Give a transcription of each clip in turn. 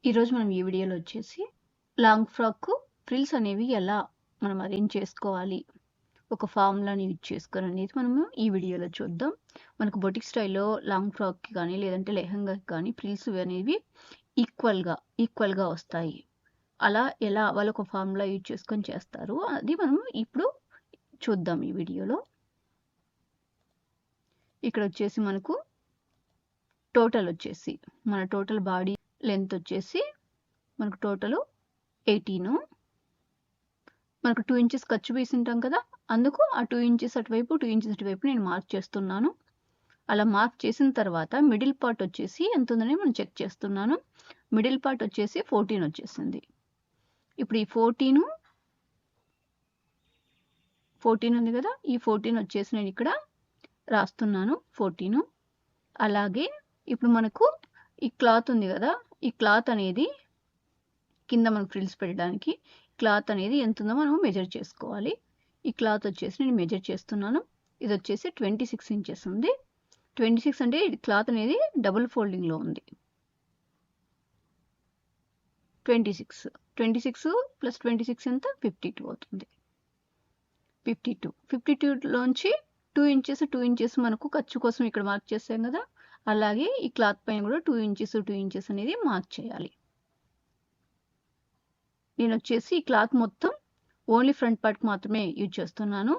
ఈరోజు మనం ఈ వీడియోలో వచ్చేసి లాంగ్ ఫ్రాక్ ఫ్రిల్స్ అనేవి ఎలా మనం అరేంజ్ చేసుకోవాలి, ఒక ఫార్ములాని యూజ్ చేసుకొని అనేది మనము ఈ వీడియోలో చూద్దాం. మనకు స్టైల్లో లాంగ్ ఫ్రాక్కి కానీ లేదంటే లెహంగాకి కానీ ఫ్రిల్స్ అనేవి ఈక్వల్గా వస్తాయి. అలా ఎలా వాళ్ళు ఒక ఫార్ములా యూజ్ చేసుకొని చేస్తారు అది మనము ఇప్పుడు చూద్దాం ఈ వీడియోలో. ఇక్కడ వచ్చేసి మనకు మన టోటల్ బాడీ లెంత్ వచ్చేసి మనకు టోటల్ 18. మనకు 2 ఇంచెస్ ఖర్చు వేసి ఉంటాం కదా, అందుకు ఆ 2 ఇంచెస్ అటువైపు 2 ఇంచెస్ అటువైపు నేను మార్క్ చేస్తున్నాను. అలా మార్క్ చేసిన తర్వాత మిడిల్ పార్ట్ వచ్చేసి ఎంత ఉందని మనం చెక్ చేస్తున్నాను. మిడిల్ పార్ట్ వచ్చేసి 14 వచ్చేసింది. ఇప్పుడు ఈ 14 ఉంది కదా, ఈ 14 వచ్చేసి నేను ఇక్కడ రాస్తున్నాను 14. అలాగే ఇప్పుడు మనకు ఈ క్లాత్ ఉంది కదా, ఈ క్లాత్ అనేది కింద మనకు ఫ్రిల్స్ పెట్టడానికి క్లాత్ అనేది ఎంత ఉందో మనం మెజర్ చేసుకోవాలి. ఈ క్లాత్ వచ్చేసి నేను మెజర్ చేస్తున్నాను. ఇది వచ్చేసి 26 ఇంచెస్ ఉంది. 26 అంటే ఇది క్లాత్ అనేది డబుల్ ఫోల్డింగ్లో ఉంది. 26 ప్లస్ 26 ఎంత 52 అవుతుంది. 52లోంచి 2 ఇంచెస్ మనకు ఖర్చు కోసం ఇక్కడ మార్క్ చేసాం కదా, అలాగే ఈ క్లాత్ పైన కూడా 2 ఇంచెస్ అనేది మార్క్ చేయాలి. నేను వచ్చేసి ఈ క్లాత్ మొత్తం ఓన్లీ ఫ్రంట్ పార్ట్కి మాత్రమే యూజ్ చేస్తున్నాను.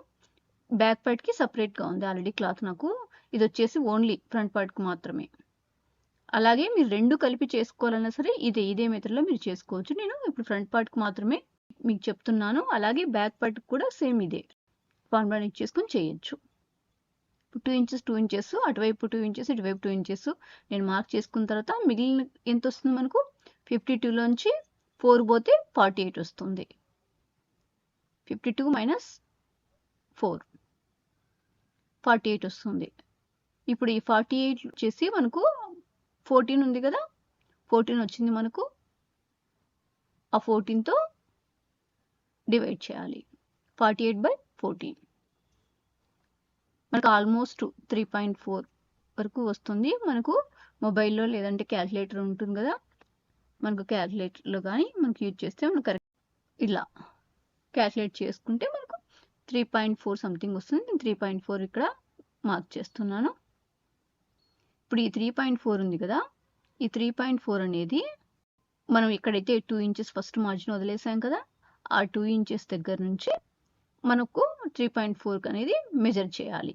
బ్యాక్ పార్ట్కి సపరేట్గా ఉంది ఆల్రెడీ క్లాత్ నాకు. ఇది వచ్చేసి ఓన్లీ ఫ్రంట్ పార్ట్కి మాత్రమే. అలాగే మీరు రెండు కలిపి చేసుకోవాలన్నా సరే ఇదే మెథడ్లో మీరు చేసుకోవచ్చు. నేను ఇప్పుడు ఫ్రంట్ పార్ట్కి మాత్రమే మీకు చెప్తున్నాను. అలాగే బ్యాక్ పార్ట్కి కూడా సేమ్ ఇదే ఫార్ములా యూజ్ చేసుకొని చేయొచ్చు. 2 ఇంచెస్ అటువైపు 2 ఇంచెస్ ఇటువైపు 2 ఇంచెస్ నేను మార్క్ చేసుకున్న తర్వాత మిగిలిన ఎంత వస్తుంది మనకు 52లోంచి 4 పోతే 48 వస్తుంది. 52 మైనస్ 4 48 వస్తుంది. ఇప్పుడు ఈ 48 వచ్చేసి మనకు 14 ఉంది కదా, 14 వచ్చింది మనకు. ఆ 14తో డివైడ్ చేయాలి. 48/14 మనకు ఆల్మోస్ట్ 3.4 వరకు వస్తుంది. మనకు మొబైల్లో లేదంటే క్యాల్కులేటర్ ఉంటుంది కదా, మనకు క్యాల్కులేటర్లో కానీ మనకు యూజ్ చేస్తే మనకు కరెక్ట్ ఇలా క్యాల్కులేట్ చేసుకుంటే మనకు 3.4 సంథింగ్ వస్తుంది. నేను 3.4 ఇక్కడ మార్క్ చేస్తున్నాను. ఇప్పుడు ఈ 3.4 ఉంది కదా, ఈ 3.4 అనేది మనం ఇక్కడైతే 2 ఇంచెస్ ఫస్ట్ మార్జిన్ వదిలేసాం కదా, ఆ 2 ఇంచెస్ దగ్గర నుంచి మనకు 3.4 అనేది మెజర్ చేయాలి.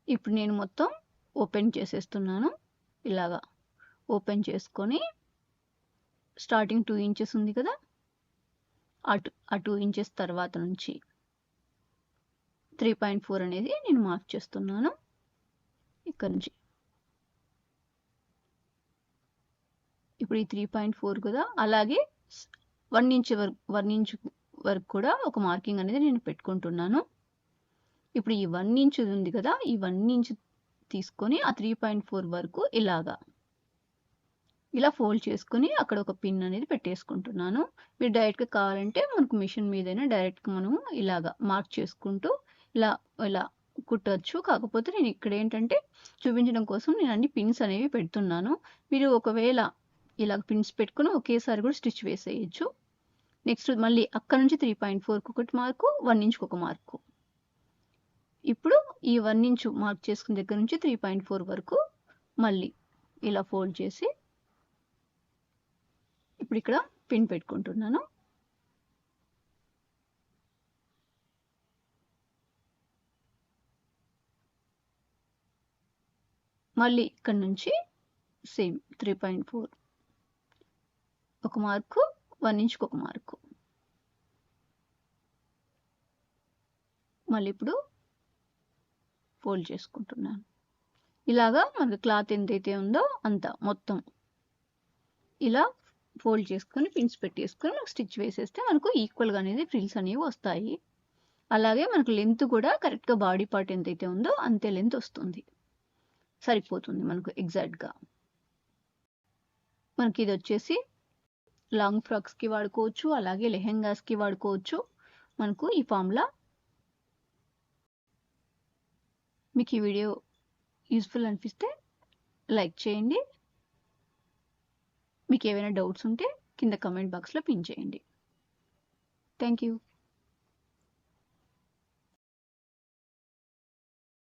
ఇప్పుడు నేను మొత్తం ఓపెన్ చేసేస్తున్నాను. ఇలాగా ఓపెన్ చేసుకొని స్టార్టింగ్ 2 ఇంచెస్ ఉంది కదా, ఆ 2 ఇంచెస్ తర్వాత నుంచి 3.4 అనేది నేను మార్క్ చేస్తున్నాను. ఇక్కడ నుంచి ఇప్పుడు ఈ 3.4 కదా, అలాగే 1 ఇంచ్ వరకు కూడా ఒక మార్కింగ్ అనేది నేను పెట్టుకుంటున్నాను. ఇప్పుడు ఈ 1 ఇంచ్ ఉంది కదా, ఈ 1 ఇంచ్ తీసుకొని ఆ 3.4 వరకు ఇలా ఫోల్డ్ చేసుకొని అక్కడ ఒక పిన్ అనేది పెట్టేసుకుంటున్నాను. మీరు డైరెక్ట్గా కావాలంటే మనకు మిషన్ మీదైనా డైరెక్ట్గా మనము ఇలాగా మార్క్ చేసుకుంటూ ఇలా కుట్టచ్చు. కాకపోతే నేను ఇక్కడ ఏంటంటే చూపించడం కోసం నేను అన్ని పిన్స్ అనేవి పెడుతున్నాను. మీరు ఒకవేళ ఇలా పిన్స్ పెట్టుకుని ఒకేసారి కూడా స్టిచ్ వేసేయచ్చు. నెక్స్ట్ మళ్ళీ అక్కడ నుంచి 3.4కి ఒకటి మార్కు, 1 ఇంచ్కి ఒక మార్కు. ఇప్పుడు ఈ 1 ఇంచ్ మార్క్ చేసుకున్న దగ్గర నుంచి 3.4 వరకు మళ్ళీ ఇలా ఫోల్డ్ చేసి ఇప్పుడు ఇక్కడ పిన్ పెట్టుకుంటున్నాను. మళ్ళీ ఇక్కడ నుంచి సేమ్ 3.4 ఒక మార్కు, 1 ఇంచ్కి ఒక మార్కు. మళ్ళీ ఇప్పుడు ఫోల్డ్ చేసుకుంటున్నాను. ఇలాగా మనకు క్లాత్ ఎంతైతే ఉందో అంత మొత్తం ఇలా ఫోల్డ్ చేసుకొని పిన్స్ పెట్టేసుకొని మనకు స్టిచ్ వేసేస్తే మనకు ఈక్వల్గా అనేది ఫ్రిల్స్ అనేవి వస్తాయి. అలాగే మనకు లెంత్ కూడా కరెక్ట్గా బాడీ పార్ట్ ఎంతైతే ఉందో అంతే లెంత్ వస్తుంది, సరిపోతుంది మనకు ఎగ్జాక్ట్గా. మనకి ఇది వచ్చేసి లాంగ్ ఫ్రాక్స్కి వాడుకోవచ్చు, అలాగే లెహెంగాస్కి వాడుకోవచ్చు. మనకు ఈ ఫార్ములా. మీకు ఈ వీడియో యూస్ఫుల్ అనిపిస్తే లైక్ చేయండి. మీకు ఏమైనా డౌట్స్ ఉంటే కింద కమెంట్ బాక్స్లో పిన్ చేయండి. Thank you.